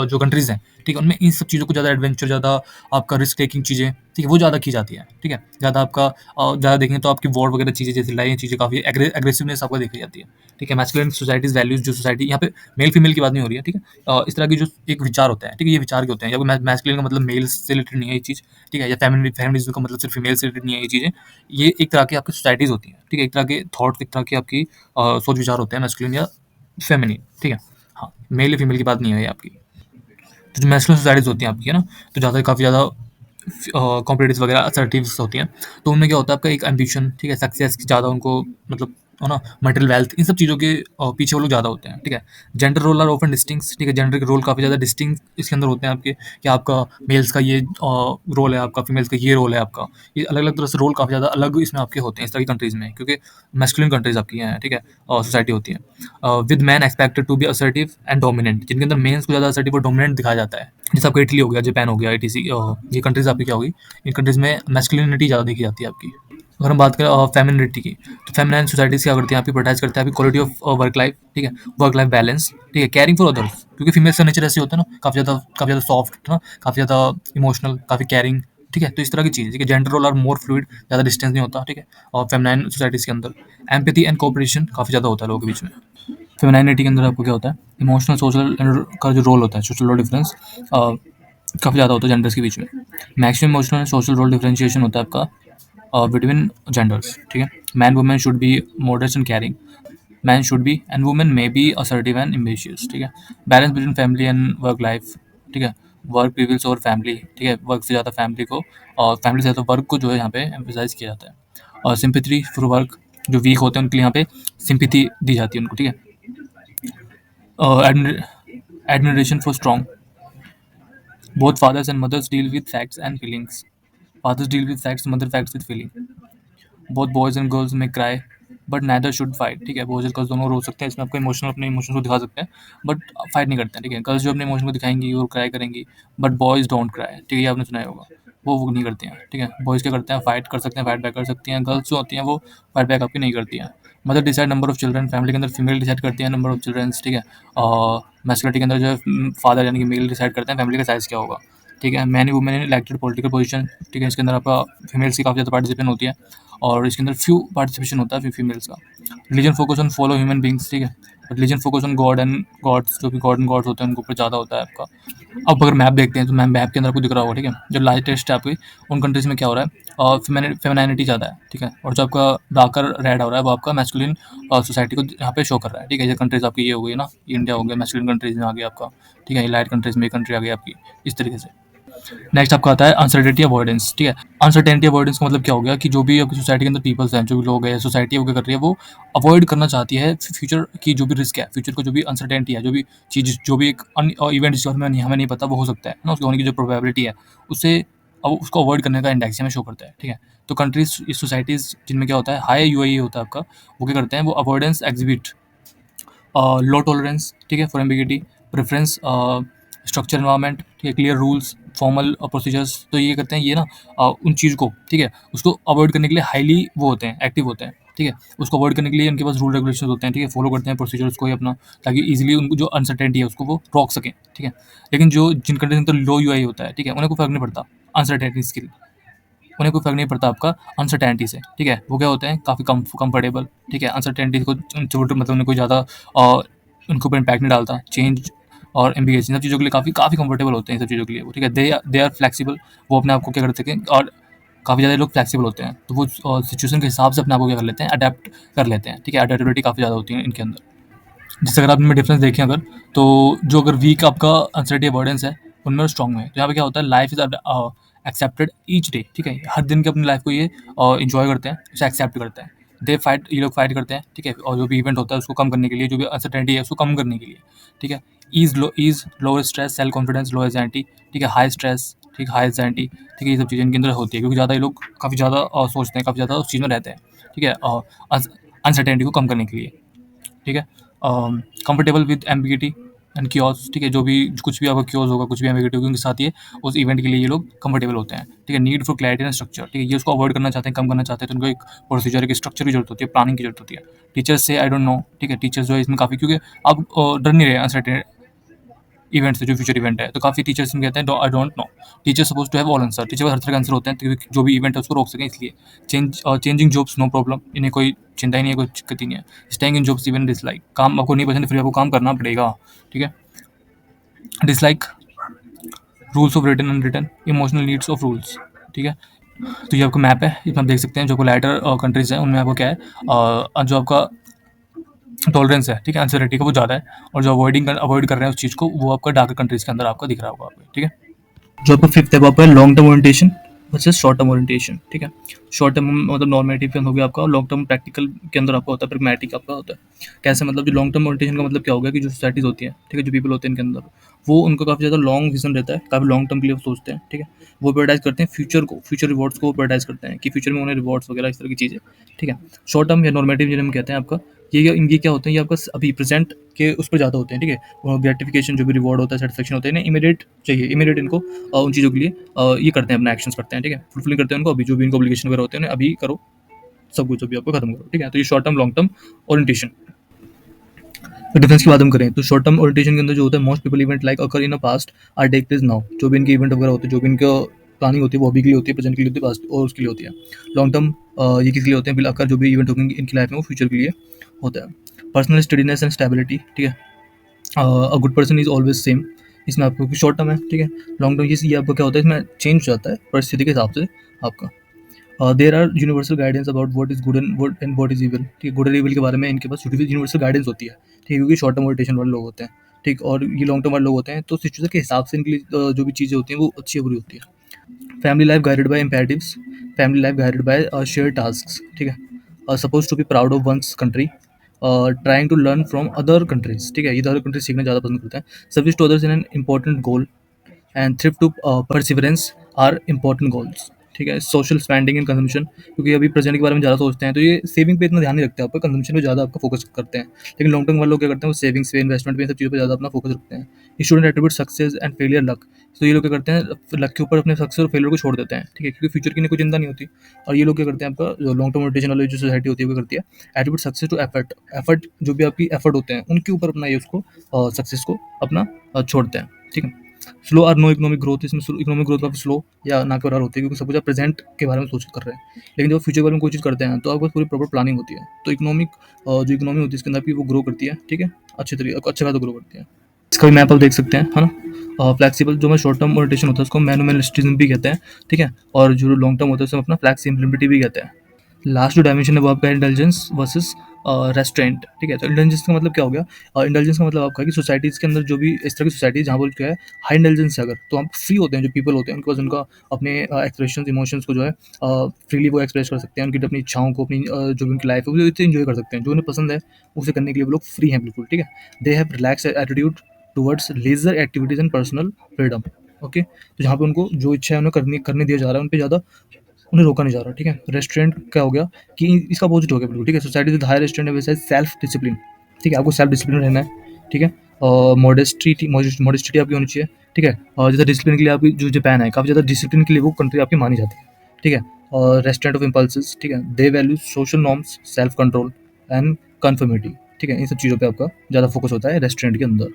जो कंट्रीज हैं, ठीक है, उनमें इन सब चीज़ों को ज़्यादा एडवेंचर, ज़्यादा आपका रिस्क टेकिंग चीज़ें, ठीक है, वो ज़्यादा की जाती है, ठीक है। ज़्यादा आपका ज़्यादा देखें तो आपकी वॉर वगैरह चीज़ें जैसे लड़ाई चीज़ें काफ़ी एग्रेसिवनेस आपको देखी जाती है, ठीक है। मैस्कुलिन सोसाइटीज वैल्यूज, जो सोसाइटी यहाँ पे मेल फीमेल की बात नहीं हो रही है, ठीक है। इस तरह की जो एक विचार होता है, ठीक है, ये विचार के होते हैं, या मैस्कुलिन का मतलब मेल से रिलेटेड नहीं है ये चीज़, ठीक है, या फेमिनिज्म का मतलब सिर्फ फीमेल से रिलेटेड नहीं है ये चीज़ें। ये एक तरह की आपकी सोसाइटीज़ होती हैं, ठीक है, एक तरह के थॉट, एक तरह की आपकी सोच विचार होते हैं मैस्कुलिन या फेमिनिन, ठीक है। हाँ, मेल या फीमेल की बात नहीं है ये आपकी। तो जो मैस्कुलिन सोसाइटीज़ होती हैं आपकी, है ना, तो ज़्यादा काफ़ी ज़्यादा कॉम्पिटिटिव वगैरह असर्टिव्स होती हैं। तो उनमें क्या होता है आपका एक एम्बिशन, ठीक है, सक्सेस की ज़्यादा उनको, मतलब है ना, मटेरियल वेल्थ, इन सब चीज़ों के पीछे वो लोग ज़्यादा होते हैं, ठीक है। Gender role are often distinct, ठीक है, जेंडर के रोल काफ़ी ज़्यादा डिस्टिंक्ट इसके अंदर होते हैं आपके, कि आपका मेल्स का ये रोल है, आपका फीमेल्स का ये रोल है आपका, ये अलग अलग तरह से रोल काफ़ी ज़्यादा अलग इसमें आपके होते हैं इस तरह की कंट्रीज़ में, क्योंकि मैस्कुलिन कंट्रीज़ आपकी हैं, ठीक है, सोसाइटी होती है। With man expected to be assertive and dominant, जिनके अंदर मेन्स को ज़्यादा असर्टिव और डोमिनेंट दिखाया जाता है, जैसे आपका इटली हो गया, जापान हो गया, ईटीसी, ये कंट्रीज आपकी क्या होगी, इन कंट्रीज में मैस्कुलिनिटी ज़्यादा देखी जाती है आपकी। अगर हम बात करें फेमिनिटी की, तो फेमिनाइन सोसाइटीज़ क्या करती हैं आपकी, प्रोटेक्ट करते हैं आपकी क्वालिटी ऑफ वर्क लाइफ, ठीक है, वर्क लाइफ बैलेंस, ठीक है, केयरिंग फॉर अदर्स, क्योंकि फीमेल्स का नेचर ऐसे होता है ना, काफ़ी ज़्यादा सॉफ्ट ना, काफ़ी ज़्यादा इमोशनल, काफ़ी केयरिंग, ठीक है। तो इस तरह की चीज़, ठीक है, gender role are more fluid, ज़्यादा डिस्टेंस नहीं होता, ठीक है। और फेमिनाइन सोसाइटीज़ के अंदर एम्पैथी एंड कोऑपरेशन काफ़ी ज़्यादा होता है लोगों के बीच में। फेमिनाइनिटी के अंदर आपको क्या होता है, इमोशनल सोशल का जो रोल होता है, सोशल रोल डिफरेंस काफ़ी ज़्यादा होता है जेंडर्स के बीच में। Maximum emotional and social role differentiation होता है आपका बिटवीन जेंडर्स, ठीक है। Man women should be moderate and caring, man should be and women may be assertive and ambitious, ठीक है। Balance between family and work life, ठीक है, वर्क प्रिविल्स और फैमिली, ठीक है, वर्क से ज़्यादा फैमिली को और फैमिली से ज़्यादा वर्क को जो है यहाँ पे एम्फेसाइज किया जाता है। और सिंपैथी फॉर वर्क, जो वीक होते हैं उनके लिए यहाँ पे सिंपैथी दी जाती है उनको, ठीक है। Admiration for strong. Both fathers and mothers deal with facts and feelings. Fathers deal with facts, mother facts with feeling. Both boys and girls may cry, but neither should fight. ठीक है, boys और girls दोनों रो सकते हैं, इसमें आपको इमोशनल अपने इमोशन को दिखा सकते हैं, बट फाइट नहीं करते हैं, ठीक है। गर्ल्स जो अपने इमोशन को दिखाएंगी और क्राई करेंगी, बट बॉयज डोंट क्राई, ठीक है, ये आपने सुना ही होगा, वो नहीं करते हैं, ठीक है। बॉयज़ क्या करते हैं, फाइट कर सकते हैं, फाइट बैक कर सकती हैं। गर्ल्स जो होती हैं वो फाइट बैक आपकी नहीं करती हैं। Mother decide number of children, family के अंदर फीमेल डिसाइड करती है नंबर ऑफ चिल्ड्रंस, ठीक है। और मैस्कुलिनिटी के अंदर जो है फादर यानी कि मेल डिसाइड करते हैं फैमिली का साइज़ क्या होगा, ठीक है। Many women in elected political position, ठीक है, इसके अंदर आपका फीमेल्स की काफ़ी ज़्यादा पार्टिसिपेशन होती है, और इसके अंदर फ्यू पार्टिसिपेशन होता है फीमेल्स का। Religion focus on follow human beings, ठीक है, religion focus on God and gods, जो भी गॉड एंड गॉड्स होते हैं उनके ऊपर ज़्यादा होता है आपका। अब अगर मैप देखते हैं तो मैप के अंदर आपको दिख रहा होगा, ठीक है, जो लाइटेस्ट है आपकी उन कंट्रीज़ में क्या हो रहा है, और फेमिनिटी ज़्यादा है, ठीक है, और जो आपका डार्कर रेड हो रहा है वो आपका मैस्कुलिन सोसाइटी को यहाँ पे शो कर रहा है, ठीक है। ये कंट्रीज़ आपकी ये हो गई ना, इंडिया हो गया मैस्कुलिन कंट्रीज़ में आ गया आपका, ठीक है, लाइट कंट्रीज़ में कंट्री आ गई आपकी, इस तरीके से। नेक्स्ट आपका आता है अनसर्टेनिटी अवॉइडेंस, ठीक है। अनसर्टेनिटी अवॉइडेंस का मतलब क्या हो गया कि जो भी आपकी सोसाइटी के अंदर पीपल्स हैं, जो भी लोग हैं, सोसाइटी वो क्या कर रही है, वो अवॉइड करना चाहती है फ्यूचर की जो भी रिस्क है, फ्यूचर को जो भी अनसर्टेनिटी है, जो भी चीज़, जो भी एक इवेंट जिसके बारे में हमें नहीं पता वो हो सकता है ना, उसके होने की जो प्रोबेबिलिटी है उससे अब उसको अवॉइड करने का इंडेक्स हमें शो करता है, ठीक है। तो कंट्रीज, इस सोसाइटीज़ जिनमें क्या होता है, हाई यूआई होता है आपका, वो क्या करते हैं, वो अवॉइडेंस एग्जिबिट, लो टॉलरेंस, ठीक है, for ambiguity, preference, structure environment, ठीक है, क्लियर रूल्स, फॉर्मल प्रोसीजर्स। तो ये करते हैं ये ना उन चीज़ को, ठीक है, उसको अवॉइड करने के लिए हाईली वो होते हैं, एक्टिव होते हैं, ठीक है। उसको अवॉइड करने के लिए उनके पास रूल रेगुलेशन होते हैं, ठीक है, फॉलो करते हैं प्रोसीजर्स को ही अपना, ताकि ईजिली उनको जो अनसर्टेनिटी है उसको वो रोक सकें, ठीक है। लेकिन जो जिन कंट्रीज में लो यूआई होता है, ठीक है, उन्हें कोई फ़र्क नहीं पड़ता अनसर्टेनिटी स्किल, उन्हें कोई फ़र्क नहीं पड़ता आपका अनसर्टेनिटी से, ठीक है। वो क्या होते हैं, काफ़ी कंफर्टेबल, ठीक है, अनसर्टेनिटी को मतलब उन्हें कोई ज़्यादा उनके ऊपर इम्पैक्ट नहीं डालता। चेंज और एमबीएस इन सब चीज़ों के लिए काफ़ी काफ़ी कंफर्टेबल होते हैं इन सब चीज़ों के लिए वो, ठीक है। दे आर फ्लेक्सिबल, वो अपने आप को क्या कर सकें, और काफ़ी ज़्यादा लोग फ्लेक्सिबल होते हैं, तो वो सिचुएशन के हिसाब से अपने आप को क्या कर लेते हैं, अडेप्ट कर लेते हैं, ठीक है। अडेप्टेबिलिटी काफ़ी ज़्यादा होती है इनके अंदर। जैसे अगर आप इनमें डिफरेंस देखें अगर, तो जो अगर वीक आपका अनसर्टेनिटी अवॉइडेंस है, उनमें स्ट्रॉन्ग है। तो यहाँ पे क्या होता है, life is accepted each day, ठीक है। हर दिन के अपनी लाइफ को ये इंजॉय करते हैं, उसे एक्सेप्ट करते हैं। दे फाइट, ये लोग फाइट करते हैं, ठीक है। और जो भी इवेंट होता है उसको कम करने के लिए, जो भी अनसर्टेनिटी है उसको कम करने के लिए, ठीक है। Ease lower stress, self confidence, low anxiety, ठीक है। हाई स्ट्रेस, ठीक है, हाई एंजाइटी, ठीक है। ये सब चीज़ें इनके अंदर होती है क्योंकि ज़्यादा ये लोग काफ़ी ज़्यादा सोचते हैं, काफ़ी ज़्यादा उस चीज़ में रहते हैं, ठीक है, अनसर्टेनिटी को कम करने के लिए, ठीक है। Comfortable with ambiguity and chaos, ठीक है। जो भी कुछ भी आपका क्योस होगा, कुछ भी एम्बिगिटी होगी, उनके साथ ये उस इवेंट के लिए ये लोग कंफर्टेबल होते हैं, ठीक है। Need for clarity and structure, ठीक है। ये उसको अवॉइड करना चाहते हैं, कम करना चाहते हैं, तो उनको एक प्रोसीजर, एक स्ट्रक्चर की जरूरत होती है, प्लानिंग की जरूरत होती है। टीचर्स से आई डोंट नो, ठीक है। टीचर्स जो है इसमें काफ़ी, क्योंकि आप डर नहीं रहे अनसर्टेन इवेंट से, जो फ्यूचर इवेंट है, तो काफ़ी टीचर्स कहते हैं I don't know. Teacher suppose to have all answer, teacher हर तरह का आंसर होते हैं, क्योंकि जो भी इवेंट है उसको रोक सकें, इसलिए चेंजिंग जॉब्स नो प्रॉब्लम, इन्हें कोई चिंता ही नहीं है, कोई दिक्कत ही नहीं है। Staying in jobs even dislike, काम आपको नहीं पसंद, फिर आपको काम करना पड़ेगा, ठीक है। Dislike rules of written and written, emotional needs of rules, ठीक है। तो ये आपका मैप है, इसमें आप देख सकते हैं जो कोलैटर कंट्रीज हैं उनमें आपको क्या है, जो आपका टॉलरेंस है, ठीक है, अनसर्टेनिटी का वो ज़्यादा है, और जो अवॉइड कर रहे हैं उस चीज़ को, वो आपका डार्क कंट्रीज के अंदर आपका दिख रहा होगा आपको, ठीक है। जो आपका फिफ्थ है वो आपका long term orientation versus short term orientation, ठीक है। शॉर्ट टर्म मतलब नॉर्मेटिव के अंदर हो गया आपका, लॉन्ग टर्म प्रैक्टिकल के अंदर आपका होता है, प्रैग्मेटिक आपका होता है। कैसे मतलब, जो लॉन्ग टर्म ओरिएंटेशन का मतलब क्या होगा कि जो सोसाइटीज होती है, ठीक है, जो पीपल होते हैं इनके अंदर, वो उनको काफ़ी ज़्यादा लॉन्ग विजन रहता है, काफ़ी लॉन्ग टर्म के लिए वो सोचते हैं, ठीक है। वो प्रायोरिटाइज करते हैं फ्यूचर को, फ्यूचर रिवॉर्ड्स को प्रायोरिटाइज करते हैं कि फ्यूचर में उन्हें रिवॉर्ड्स वगैरह इस तरह की चीज़ें, ठीक है। शॉर्ट टर्म या नॉर्मेटिव जिन्हें हम कहते हैं आपका, ये क्या होते हैं, ये आपका अभी प्रेजेंट के उस पर ज़्यादा होते हैं, ठीक है। ग्रेटिफिकेशन जो भी रिवॉर्ड होता है, सेटिस्फेक्शन होता है, इन्हें इमीडिएट चाहिए, इमीडिएट इनको उन चीज़ों के लिए ये करते हैं, अपना एक्शंस करते हैं, ठीक है। फुलफिलिंग करते हैं उनको, अभी जो भी इनको ऑब्लिगेशन वगैरह होते हैं उन्हें अभी करो, सब कुछ अभी आपको खत्म करो, ठीक है। तो ये short term, long term orientation. तो डिफरेंस की बात हम करें तो शॉर्ट टर्म ओरिएंटेशन के अंदर जो होता है, most people event like occur in a past are take place now, जो भी इनके इवेंट वगैरह होते हैं, जो भी इनका प्लानिंग होती है, वो अभी के लिए होती है, प्रेजेंट के लिए होती है, पास्ट और उसके लिए होती है। लॉन्ग टर्म ये किस लिए होते हैं, बिल अकर जो भी इवेंट होंगे इनकी लाइफ में, वो फ्यूचर के लिए होता है। पर्सनल स्टेडीनेस एंड स्टेबिलिटी, ठीक है। A good person is always same, इसमें आपको शॉर्ट टर्म है, ठीक है। लॉन्ग टर्म ये आपको क्या होता है, इसमें चेंज हो जाता है परिस्थिति के हिसाब से आपका। There are universal guidance about what is good and what is evil, ठीक है। गुड और इविल के बारे में इनके पास यूनिवर्सल गाइडेंस होती है, ठीक है, क्योंकि शॉर्ट टर्म ओरिएंटेशन वाले लोग होते हैं, ठीक। और ये लॉन्ग टर्म वाले लोग होते हैं, तो सिचुएशन के हिसाब से इनके लिए जो भी चीज़ें होती हैं वो अच्छी या बुरी होती है। Family life guided by imperatives, family life guided by share task, ठीक है। Suppose to be proud of one's country, trying to learn from other countries, ठीक है। ये अदर कंट्रीज सीखना ज़्यादा पसंद करते हैं। Service to others in an important goal and thrift to perseverance are important goals, ठीक है। सोशल स्पेंडिंग एंड कंजम्पशन, क्योंकि अभी प्रेजेंट के बारे में ज़्यादा सोचते हैं, तो ये सेविंग पे इतना ध्यान नहीं रखते, आपका कंजम्पशन पे ज़्यादा आपका फोकस करते हैं। लेकिन लॉन्ग टर्म वाले लोग क्या करते हैं, वो सेविंग्स पे, इन्वेस्टमेंट पे, इन सब चीज़ों पे ज़्यादा अपना फोकस रखते हैं। Student attribute success and failure luck, तो ये लोग क्या करते हैं, लक के ऊपर अपने सक्सेस और फेलियर को छोड़ देते हैं, ठीक है, क्योंकि फ्यूचर की इन्हें कोई चिंता नहीं होती। और ये लोग क्या करते हैं, आपका जो लॉन्ग टर्म मोटिवेशन वाली जो सोसाइटी होती है वो करती है, attribute success to effort, effort जो भी आपकी एफर्ट होते हैं उनके ऊपर अपना ये उसको सक्सेस को अपना छोड़ते हैं, ठीक है। स्लो और नो इकोनॉमिक ग्रोथ, इसमें इकोनॉमिक ग्रोथ काफ़ी स्लो या ना के बराबर होती है, क्योंकि सब कुछ आप प्रेजेंट के बारे में सोच कर रहे हैं। लेकिन जब फ्यूचर के बारे में कोई चीज़ करते हैं तो आपके पास पूरी प्रॉपर प्लानिंग होती है, तो इकोनॉमिक जो इकोनॉमी होती है इसके अंदर आपकी वो ग्रो करती है, ठीक है, अच्छे तरीके अच्छा खासा ग्रो करती है। इसका भी मैप आप देख सकते हैं, है ना। फ्लैक्सिबल जो मैं शॉर्ट टर्म ओरिएंटेशन होता है उसको मैनुअलिस्टिज्म भी कहते हैं, ठीक है। और जो लॉन्ग टर्म होता है उसको अपना फ्लैक्सिबिलिटी भी कहते हैं। लास्ट जो डायमेंशन है वो आपका इंटेलिजेंस वर्सेस रेस्ट्रेंट, ठीक है। तो इंटेलिजेंस का मतलब क्या हो गया, इंटेलिजेंस का मतलब आपका कि सोसाइटीज़ के अंदर जो भी इस तरह की सोसाइटी जहाँ पर क्या है, हाई इंटेलिजेंस है अगर, तो हम फ्री होते हैं, जो पीपल होते हैं उनके पास उनका अपने एक्सप्रेशन इमोशंस को जो है फ्रीली वो एक्सप्रेस कर सकते हैं, उनकी अपनी इच्छाओं को, अपनी जो भी उनकी लाइफ है वो इतने इन्जॉय कर सकते हैं, जो उन्हें पसंद है उसे करने के लिए वो लोग फ्री हैं बिल्कुल, ठीक है। They have relax attitude towards leisure activities and personal freedom, okay. तो जहाँ पे उनको जो इच्छा है उन्हें करने दिया जा रहा है, उन पे ज़्यादा उन्हें रोका नहीं जा रहा, ठीक है। रेस्टोरेंट क्या हो गया कि इसका अपोजिट हो गया बिल्कुल, ठीक है। सोसाइटी विद हाई रेस्टोरेंट है वैसे सेल्फ डिसिप्लिन, ठीक है, आपको सेल्फ डिसिप्लिन रहना है, ठीक है। और मॉडेस्टिटी आपकी होनी चाहिए, ठीक है। और जैसे डिसिप्लिन के लिए आपकी जो जापान है, काफ़ी ज़्यादा डिसिप्लिन के लिए वो कंट्री आपकी मानी जाती है, ठीक है। और रेस्टोरेंट ऑफ इम्पल्सेस, ठीक है। दे value social norms, self control and conformity, ठीक है। इन सब चीज़ों पे आपका ज़्यादा फोकस होता है रेस्टोरेंट के अंदर।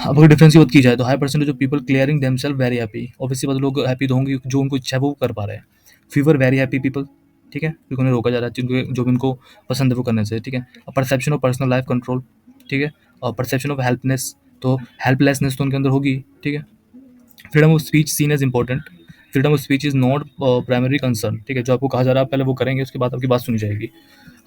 अब अगर डिफरेंस की बात की जाए तो high percentage of people clearing themselves very happy, obviously बात लोग हैप्पी तो होंगे जो उनको इच्छा है वो कर पा रहे हैं। फीवर वेरी हैप्पी पीपल, ठीक है, क्योंकि उन्हें रोका जा रहा है, जिनको जो भी उनको पसंद है वो करने से, ठीक है। Perception of personal life control, ठीक है। और परसेप्शन ऑफ हेल्पनेस, तो हेल्पलेसनेस तो उनके अंदर होगी, ठीक है। Freedom of speech seen as important, freedom of speech is not primary concern, ठीक है। जो आपको कहा जा रहा है आप पहले वो करेंगे, उसके बाद आपकी बात सुनी जाएगी।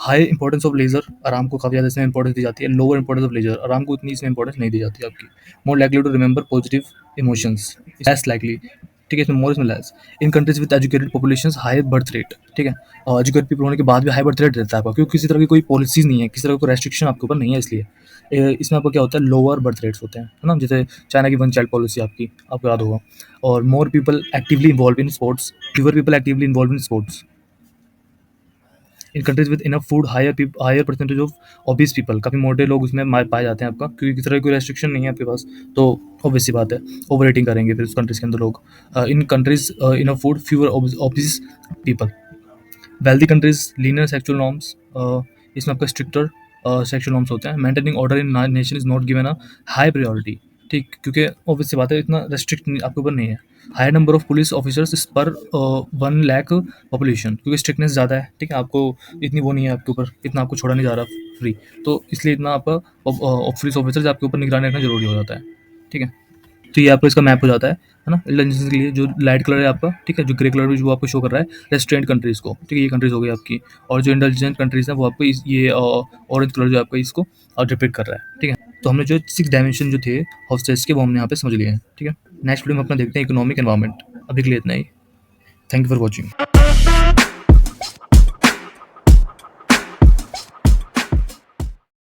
हाई इंपॉर्टेंस ऑफ लेजर, आराम को काफ़ी ज़्यादा इसमें इंपॉर्टेंस दी जाती है। लोअर इंपॉर्टेंस ऑफ लेजर, आराम को उतनी इसमें इंपॉर्टेंस नहीं दी जाती है आपकी। More likely to remember positive emotions, less likely, ठीक है। इसमें मोर, इसमें less. In countries with educated population high birth rate, ठीक है। एजुकेटेड पीपल होने के बाद भी हाई बर्थ रेट रहता है आपका, क्योंकि किसी तरह की कोई पॉलिसीज नहीं है, किसी तरह का कोई रेस्ट्रिक्शन आपके ऊपर नहीं है, इसलिए इसमें आपका क्या होता है, लोअर बर्थ रेट्स होते हैं, है ना। जैसे चाइना की वन चाइल्ड पॉलिसी आपकी, आपको याद होगा। और more people actively involve in sports, fewer people actively involve in sports. In countries with enough food higher percentage of obese people, काफ़ी मोटे लोग उसमें पाए जाते हैं आपका, क्योंकि किसी तरह की कोई रेस्ट्रिक्शन नहीं है आपके पास, तो ऑब्वियस सी बात है ओवर ईटिंग करेंगे फिर उस कंट्रीज के अंदर लोग। In countries enough food fewer obese people. Wealthy countries linear sexual norms, इसमें आपका स्ट्रिक्टर सेक्सुअल नॉर्म्स होते हैं। Maintaining order in nation is not given a high priority, ठीक, क्योंकि ऑब्वियस सी बात है इतना रेस्ट्रिक्ट आपके ऊपर नहीं है। Higher number of police officers per 1 lakh population, क्योंकि स्ट्रिक्टनेस ज़्यादा है, ठीक है। आपको इतनी वो नहीं है आपके ऊपर, इतना आपको छोड़ा नहीं जा रहा फ्री, तो इसलिए इतना आपका पुलिस ऑफिसर्स आपके ऊपर निगरानी रखना जरूरी हो जाता है, ठीक है। तो ये आपका इसका मैप हो जाता है ना, इंटेलिजेंस के लिए। जो लाइट कलर है आपका, ठीक है, जो ग्रे कलर भी जो आपको शो कर रहा है रेस्ट्रेंट कंट्रीज को, ठीक है, ये कंट्रीज हो गई आपकी। और जो इंटेलिजेंट कंट्रीज है वो आपको ये ऑरेंज कलर जो आपका इसको डिपिक्ट कर रहा है, ठीक है। तो हमने जो 6 डायमेंशन जो थे ऑफ स्टेट्स के, वो हमने यहाँ पे समझ लिए हैं, ठीक है। नेक्स्ट वीडियो में अपना देखते हैं इकोनॉमिक एनवायरनमेंट। अभी के लिए इतना ही। Thank you for watching.